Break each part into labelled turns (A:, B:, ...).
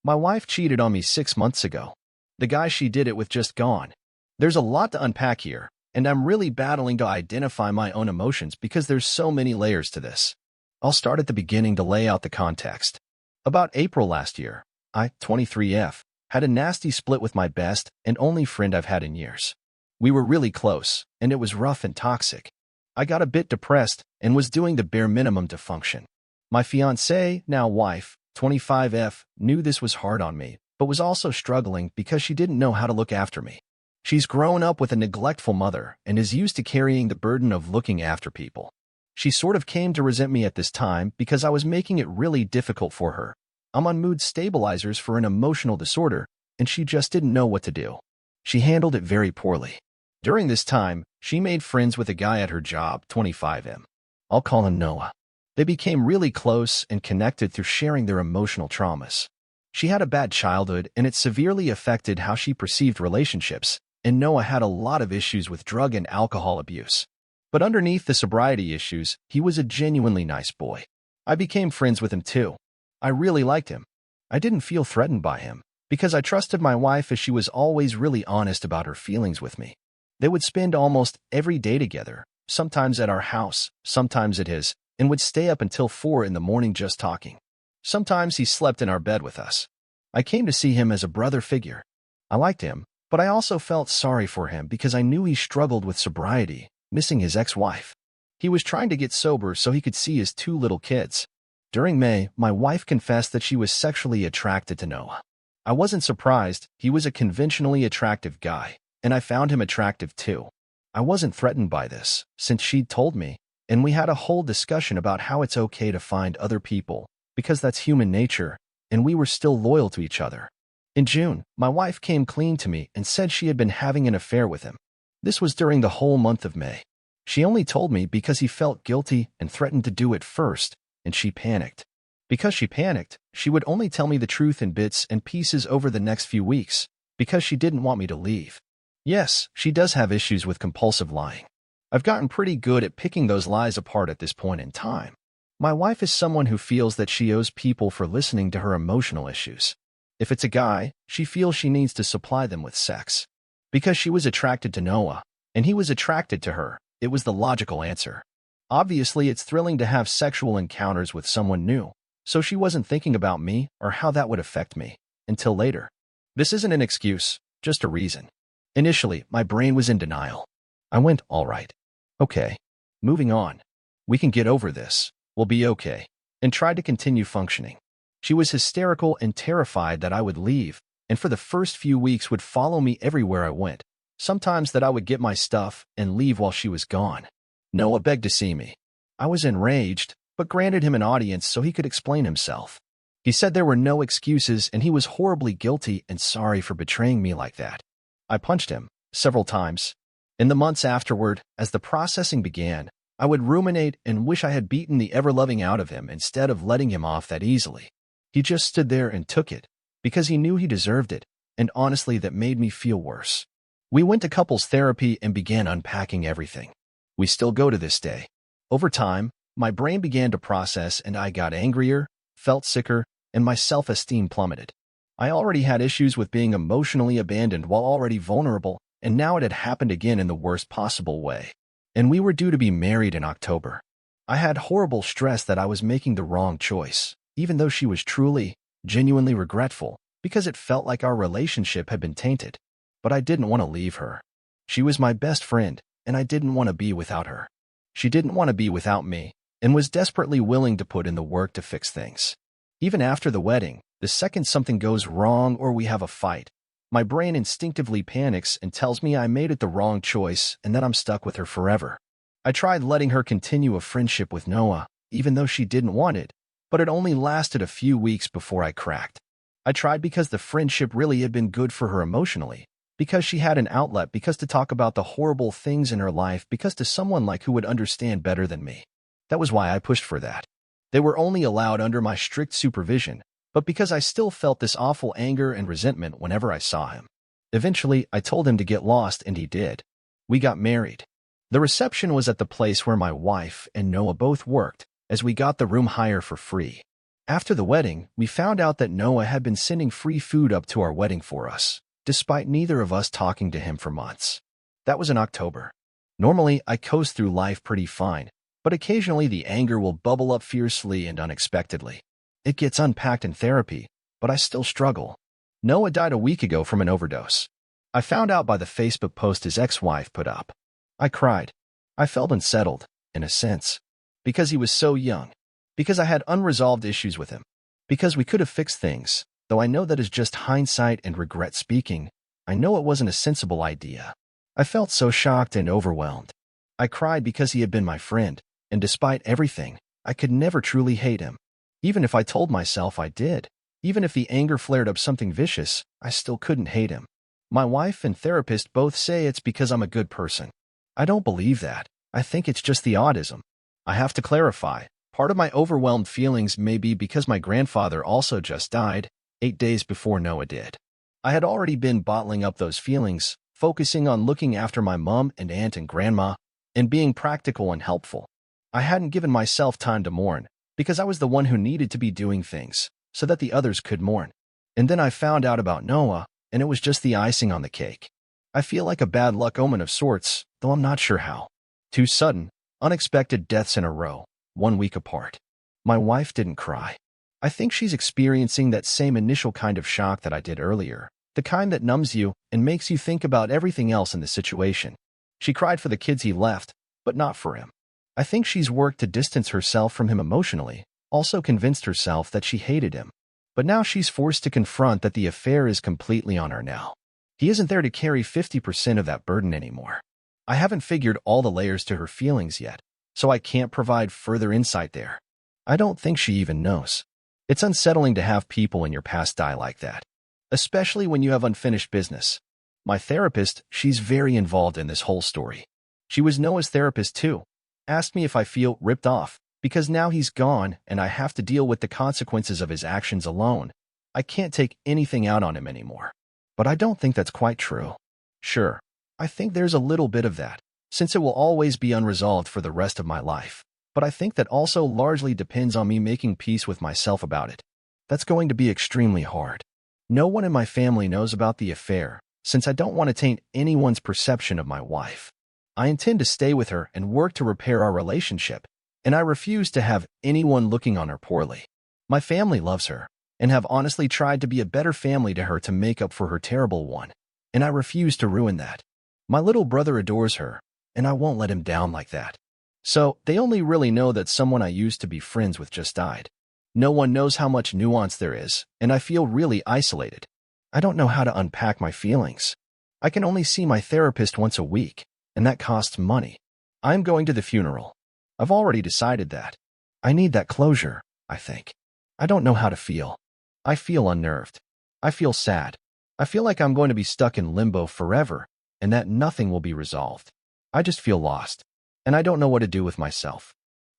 A: My wife cheated on me 6 months ago. The guy she did it with just gone. There's a lot to unpack here, and I'm really battling to identify my own emotions because there's so many layers to this. I'll start at the beginning to lay out the context. About April last year, I, 23F, had a nasty split with my best and only friend I've had in years. We were really close, and it was rough and toxic. I got a bit depressed and was doing the bare minimum to function. My fiancée, now wife, 25F, knew this was hard on me, but was also struggling because she didn't know how to look after me. She's grown up with a neglectful mother and is used to carrying the burden of looking after people. She sort of came to resent me at this time because I was making it really difficult for her. I'm on mood stabilizers for an emotional disorder, and she just didn't know what to do. She handled it very poorly. During this time, she made friends with a guy at her job, 25M. I'll call him Noah. They became really close and connected through sharing their emotional traumas. She had a bad childhood, and it severely affected how she perceived relationships, and Noah had a lot of issues with drug and alcohol abuse. But underneath the sobriety issues, he was a genuinely nice boy. I became friends with him too. I really liked him. I didn't feel threatened by him, because I trusted my wife as she was always really honest about her feelings with me. They would spend almost every day together, sometimes at our house, sometimes at his, and would stay up until 4 in the morning just talking. Sometimes he slept in our bed with us. I came to see him as a brother figure. I liked him, but I also felt sorry for him because I knew he struggled with sobriety, missing his ex-wife. He was trying to get sober so he could see his 2 little kids. During May, my wife confessed that she was sexually attracted to Noah. I wasn't surprised. He was a conventionally attractive guy, and I found him attractive too. I wasn't threatened by this, since she'd told me, and we had a whole discussion about how it's okay to find other people, because that's human nature, and we were still loyal to each other. In June, my wife came clean to me and said she had been having an affair with him. This was during the whole month of May. She only told me because he felt guilty and threatened to do it first, and she panicked. Because she panicked, she would only tell me the truth in bits and pieces over the next few weeks, because she didn't want me to leave. Yes, she does have issues with compulsive lying. I've gotten pretty good at picking those lies apart at this point in time. My wife is someone who feels that she owes people for listening to her emotional issues. If it's a guy, she feels she needs to supply them with sex. Because she was attracted to Noah, and he was attracted to her, it was the logical answer. Obviously, it's thrilling to have sexual encounters with someone new, so she wasn't thinking about me or how that would affect me, until later. This isn't an excuse, just a reason. Initially, my brain was in denial. I went, all right. Okay. Moving on. We can get over this. We'll be okay. And tried to continue functioning. She was hysterical and terrified that I would leave, and for the first few weeks would follow me everywhere I went. Sometimes that I would get my stuff and leave while she was gone. Noah begged to see me. I was enraged, but granted him an audience so he could explain himself. He said there were no excuses and he was horribly guilty and sorry for betraying me like that. I punched him, several times. In the months afterward, as the processing began, I would ruminate and wish I had beaten the ever-loving out of him instead of letting him off that easily. He just stood there and took it, because he knew he deserved it, and honestly that made me feel worse. We went to couples therapy and began unpacking everything. We still go to this day. Over time, my brain began to process and I got angrier, felt sicker, and my self-esteem plummeted. I already had issues with being emotionally abandoned while already vulnerable, and now it had happened again in the worst possible way. And we were due to be married in October. I had horrible stress that I was making the wrong choice, even though she was truly, genuinely regretful, because it felt like our relationship had been tainted. But I didn't want to leave her. She was my best friend, and I didn't want to be without her. She didn't want to be without me, and was desperately willing to put in the work to fix things. Even after the wedding, the second something goes wrong or we have a fight, my brain instinctively panics and tells me I made it the wrong choice and that I'm stuck with her forever. I tried letting her continue a friendship with Noah, even though she didn't want it, but it only lasted a few weeks before I cracked. I tried because the friendship really had been good for her emotionally, because she had an outlet, because to talk about the horrible things in her life, because to someone like who would understand better than me. That was why I pushed for that. They were only allowed under my strict supervision, but because I still felt this awful anger and resentment whenever I saw him. Eventually, I told him to get lost, and he did. We got married. The reception was at the place where my wife and Noah both worked, as we got the room hire for free. After the wedding, we found out that Noah had been sending free food up to our wedding for us, despite neither of us talking to him for months. That was in October. Normally, I coast through life pretty fine, but occasionally the anger will bubble up fiercely and unexpectedly. It gets unpacked in therapy, but I still struggle. Noah died a week ago from an overdose. I found out by the Facebook post his ex-wife put up. I cried. I felt unsettled, in a sense, because he was so young, because I had unresolved issues with him, because we could have fixed things, though I know that is just hindsight and regret speaking. I know it wasn't a sensible idea. I felt so shocked and overwhelmed. I cried because he had been my friend, and despite everything, I could never truly hate him. Even if I told myself I did, even if the anger flared up something vicious, I still couldn't hate him. My wife and therapist both say it's because I'm a good person. I don't believe that. I think it's just the autism. I have to clarify, part of my overwhelmed feelings may be because my grandfather also just died, 8 days before Noah did. I had already been bottling up those feelings, focusing on looking after my mom and aunt and grandma, and being practical and helpful. I hadn't given myself time to mourn, because I was the one who needed to be doing things, so that the others could mourn. And then I found out about Noah, and it was just the icing on the cake. I feel like a bad luck omen of sorts, though I'm not sure how. 2 sudden, unexpected deaths in a row, 1 week apart. My wife didn't cry. I think she's experiencing that same initial kind of shock that I did earlier, the kind that numbs you and makes you think about everything else in the situation. She cried for the kids he left, but not for him. I think she's worked to distance herself from him emotionally, also convinced herself that she hated him. But now she's forced to confront that the affair is completely on her now. He isn't there to carry 50% of that burden anymore. I haven't figured all the layers to her feelings yet, so I can't provide further insight there. I don't think she even knows. It's unsettling to have people in your past die like that, especially when you have unfinished business. My therapist, she's very involved in this whole story. She was Noah's therapist too. Asked me if I feel ripped off, because now he's gone and I have to deal with the consequences of his actions alone. I can't take anything out on him anymore. But I don't think that's quite true. Sure, I think there's a little bit of that, since it will always be unresolved for the rest of my life. But I think that also largely depends on me making peace with myself about it. That's going to be extremely hard. No one in my family knows about the affair, since I don't want to taint anyone's perception of my wife. I intend to stay with her and work to repair our relationship, and I refuse to have anyone looking on her poorly. My family loves her, and have honestly tried to be a better family to her to make up for her terrible one, and I refuse to ruin that. My little brother adores her, and I won't let him down like that. So, they only really know that someone I used to be friends with just died. No one knows how much nuance there is, and I feel really isolated. I don't know how to unpack my feelings. I can only see my therapist once a week, and that costs money. I'm going to the funeral. I've already decided that. I need that closure, I think. I don't know how to feel. I feel unnerved. I feel sad. I feel like I'm going to be stuck in limbo forever, and that nothing will be resolved. I just feel lost, and I don't know what to do with myself.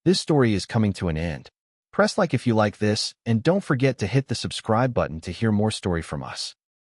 A: This story is coming to an end. Press like if you like this, and don't forget to hit the subscribe button to hear more story from us.